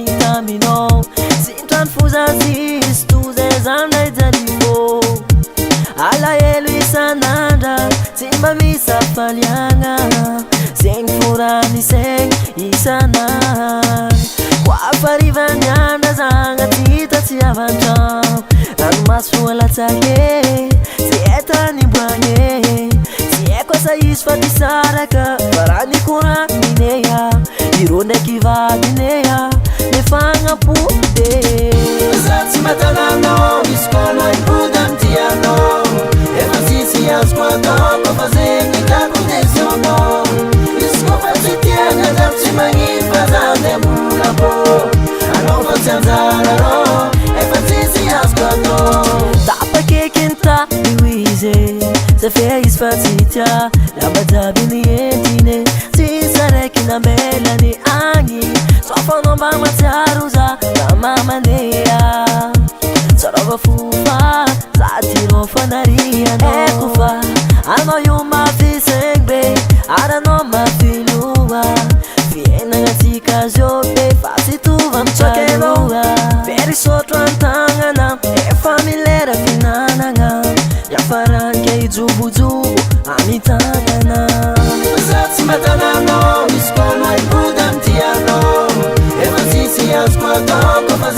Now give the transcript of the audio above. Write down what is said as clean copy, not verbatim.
mahitaminao Sintrany fozazis tozay zanay jalimo Alahelo isan'andra tsy mba misafaliagna Zegny forany segny isan'andra Koafarivany andra zagna tsy hita tsy avan-trano Ranomasy foalatsake tsy etany boagny Tsy haiko asa izy fa tisaraka Varany koraninea Iro ndraiky vadinea Nefagnampode Za tsy matananao Misy kono impody amtianao Efa tsisy azoko ataoko Fa zegny itako desionao Izy kofa tsy tiagna Zako tsy magnino fa za nde mbola po Anao fa tsy anjara rô Efa tsisy azoko atao Tapakekenta io izy Safia izy fa tsy tia Lamba jiaby nientine Tsisy araiky namelany agny Sofanao mba matsiaro za Na mamanea Tsarova fofa Za tiro fanarianao Eko fa Anao io mafisegny be Aranao mafiloa Fiainagna tsika zio be Fa tsy tova mitsakeloa Very sotro antagnana Efa milera finanagna Yafaranke ijobojobo Amitanana Za tsy matananao Misy kono impody amtianao Efa tsisy azoko ataoko Fa